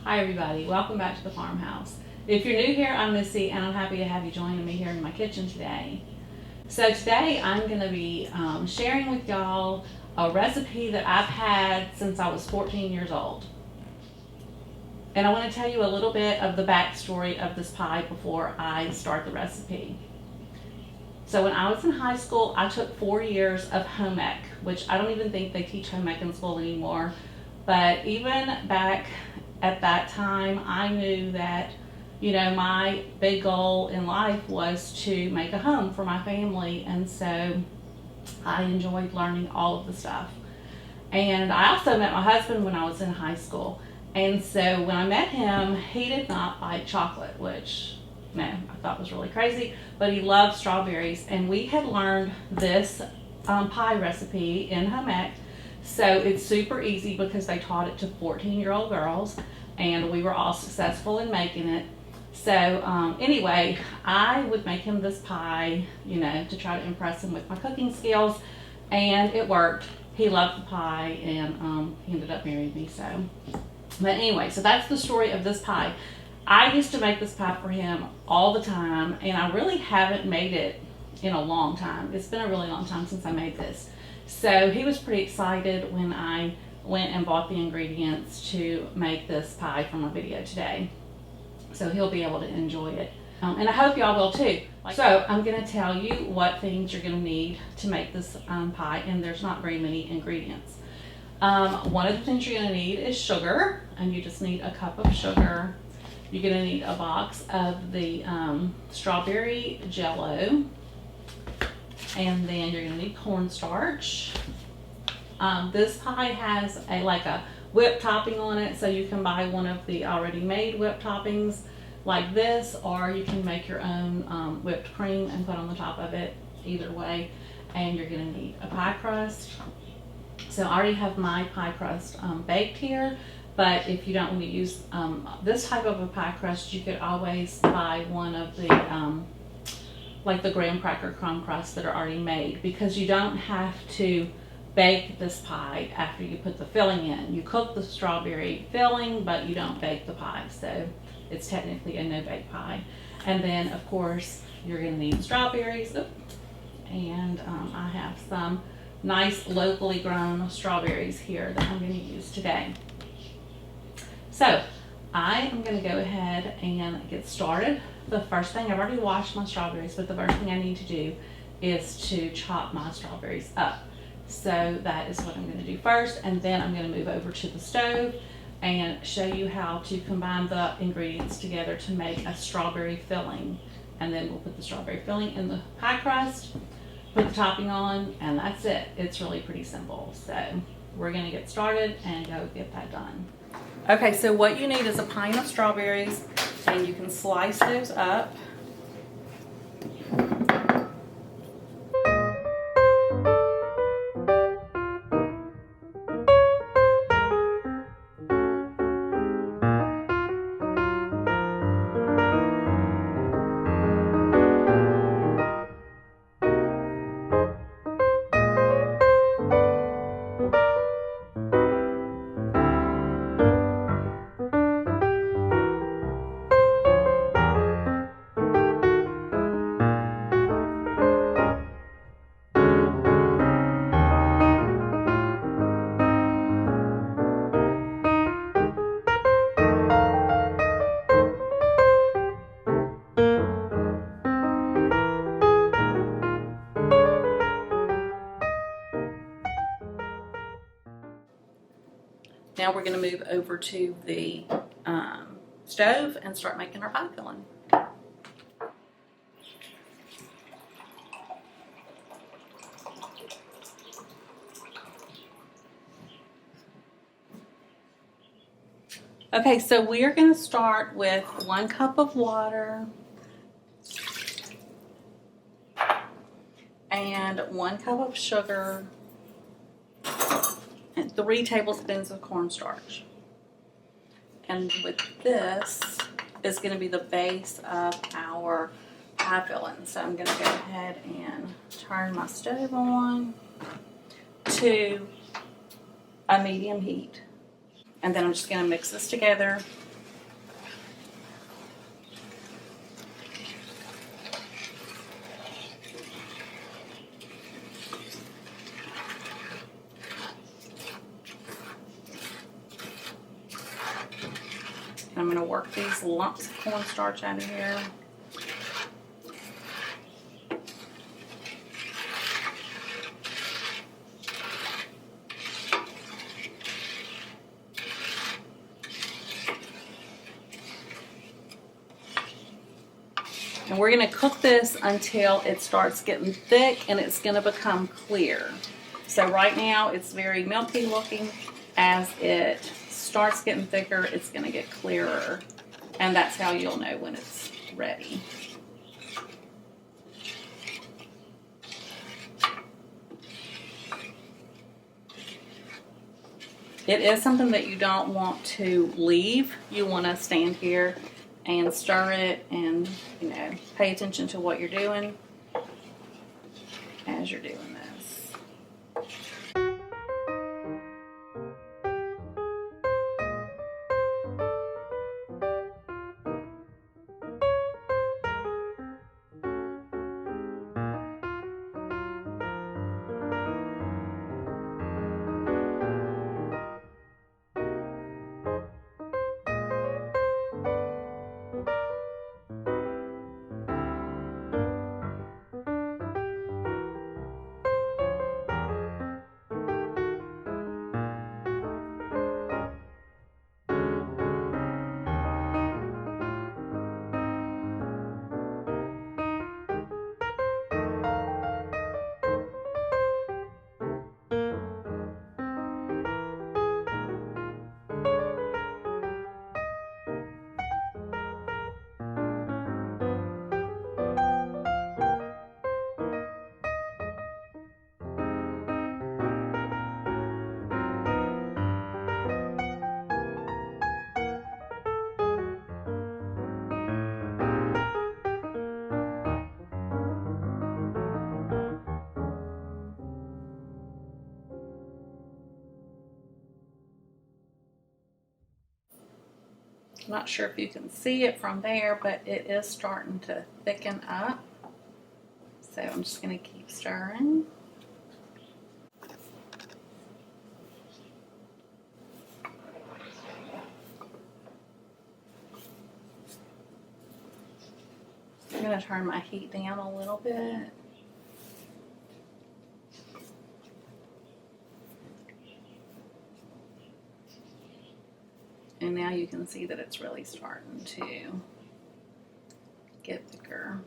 Hi everybody, welcome back to the farmhouse. If you're new here, I'm Missy and I'm happy to have you joining me here in my kitchen today. So today I'm going to be sharing with y'all a recipe that I've had since I was 14 years old. And I want to tell you a little bit of the backstory of this pie before I start the recipe. So when I was in high school, I took 4 years of home ec, which I don't even think they teach home ec in school anymore. But even back at that time, I knew that, my big goal in life was to make a home for my family. And so I enjoyed learning all of the stuff. And I also met my husband when I was in high school. And so when I met him, he did not like chocolate, which, I thought was really crazy, but he loved strawberries. And we had learned this pie recipe in home ec. So it's super easy because they taught it to 14-year-old girls, and we were all successful in making it. So anyway, I would make him this pie, to try to impress him with my cooking skills, and it worked. He loved the pie, and he ended up marrying me. But anyway, so that's the story of this pie. I used to make this pie for him all the time, and I really haven't made it in a long time. It's been a really long time since I made this. So he was pretty excited when I went and bought the ingredients to make this pie for my video today. So he'll be able to enjoy it. And I hope y'all will too. So I'm going to tell you what things you're going to need to make this pie, and there's not very many ingredients. One of the things you're going to need is sugar, and you just need a cup of sugar. You're going to need a box of the strawberry jello. And then you're going to need cornstarch. This pie has a whipped topping on it, so you can buy one of the already made whipped toppings like this, or you can make your own whipped cream and put on the top of it, either way. And you're going to need a pie crust. So I already have my pie crust baked here, but if you don't want to use this type of a pie crust, you could always buy one of the like the graham cracker crumb crusts that are already made, because you don't have to bake this pie after you put the filling in. You cook the strawberry filling, but you don't bake the pie, so it's technically a no-bake pie. And then of course you're going to need strawberries, and I have some nice locally grown strawberries here that I'm going to use today. So I am going to go ahead and get started. The first thing, I've already washed my strawberries, but the first thing I need to do is to chop my strawberries up. So that is what I'm going to do first, and then I'm going to move over to the stove and show you how to combine the ingredients together to make a strawberry filling. And then we'll put the strawberry filling in the pie crust, put the topping on, and that's it. It's really pretty simple. So we're going to get started and go get that done. Okay, so what you need is a pint of strawberries, and you can slice those up. Now we're going to move over to the stove and start making our pie filling. Okay, so we are going to start with 1 cup of water and 1 cup of sugar and 3 tablespoons of cornstarch. And with this is going to be the base of our pie filling. So I'm going to go ahead and turn my stove on to a medium heat. And then I'm just going to mix this together I'm going to work these lumps of cornstarch out of here. And we're going to cook this until it starts getting thick and it's going to become clear. So right now it's very milky looking. As it starts getting thicker, it's going to get clearer. And that's how you'll know when it's ready. It is something that you don't want to leave. You want to stand here and stir it and, you know, pay attention to what you're doing as you're doing this. I'm not sure if you can see it from there, but it is starting to thicken up. So I'm just going to keep stirring. I'm going to turn my heat down a little bit. And now you can see that it's really starting to get thicker.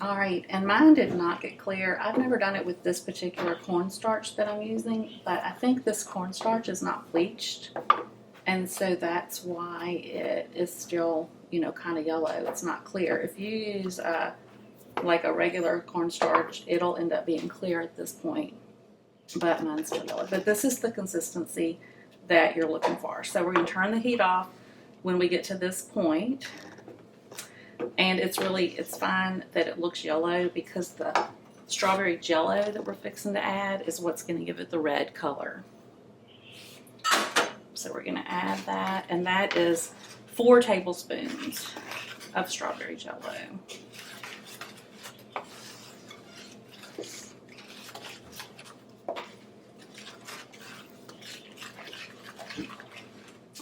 All right, and mine did not get clear. I've never done it with this particular cornstarch that I'm using, but I think this cornstarch is not bleached, and so that's why it is still, you know, kind of yellow. It's not clear. If you use like a regular cornstarch, it'll end up being clear at this point, but mine's still yellow. But this is the consistency that you're looking for. So we're going to turn the heat off when we get to this point. And it's fine that it looks yellow because the strawberry jello that we're fixing to add is what's going to give it the red color. So we're going to add that, and that is 4 tablespoons of strawberry jello.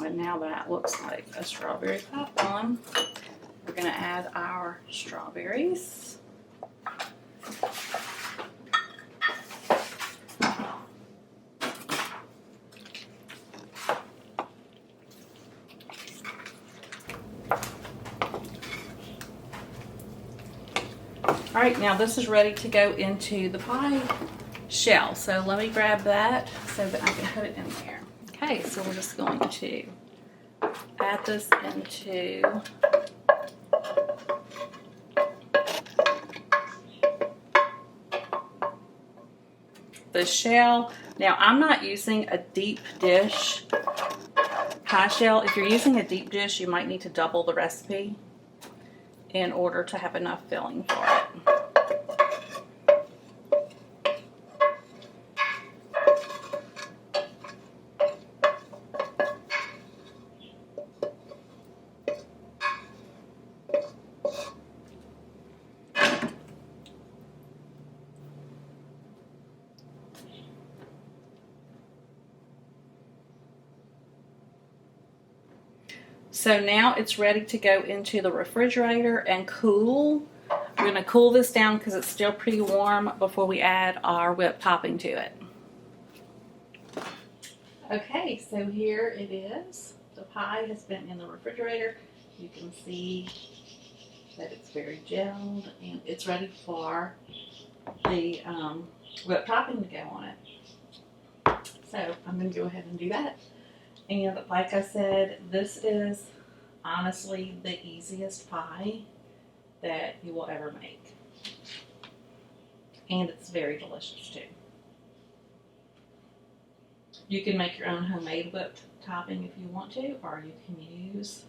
And now that looks like a strawberry pie one. We're going to add our strawberries. All right, now this is ready to go into the pie shell. So let me grab that so that I can put it in there. Okay, so we're just going to add this into the shell. Now I'm not using a deep dish pie shell. If you're using a deep dish, you might need to double the recipe. in order to have enough filling for it. So now it's ready to go into the refrigerator and cool. We're going to cool this down because it's still pretty warm before we add our whipped topping to it. Okay, so here it is. The pie has been in the refrigerator. You can see that it's very gelled and it's ready for the whipped topping to go on it. So I'm going to go ahead and do that. And like I said, this is honestly the easiest pie that you will ever make. And it's very delicious too. You can make your own homemade whipped topping if you want to, or you can use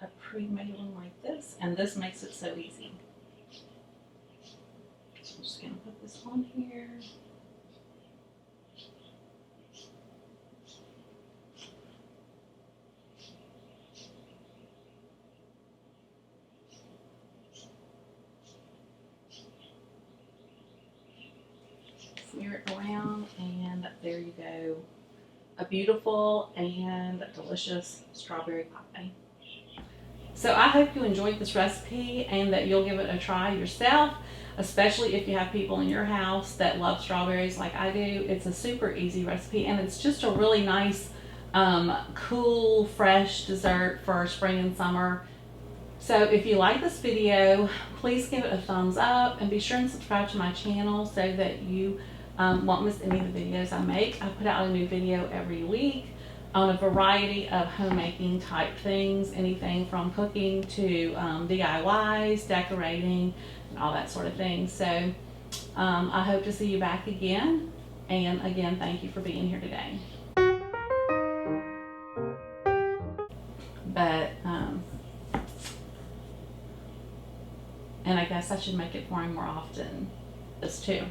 a pre-made one like this, and this makes it so easy. So I'm just going to put this on here. Smear it around, and there you go. A beautiful and delicious strawberry pie. So I hope you enjoyed this recipe and that you'll give it a try yourself, especially if you have people in your house that love strawberries like I do. It's a super easy recipe, and it's just a really nice, cool, fresh dessert for spring and summer. So if you like this video, please give it a thumbs up and be sure and subscribe to my channel so that you won't miss any of the videos I make. I put out a new video every week on a variety of homemaking type things, anything from cooking to DIYs, decorating, and all that sort of thing. So I hope to see you back again. And again, thank you for being here today. But, and I guess I should make it for him more often, this too.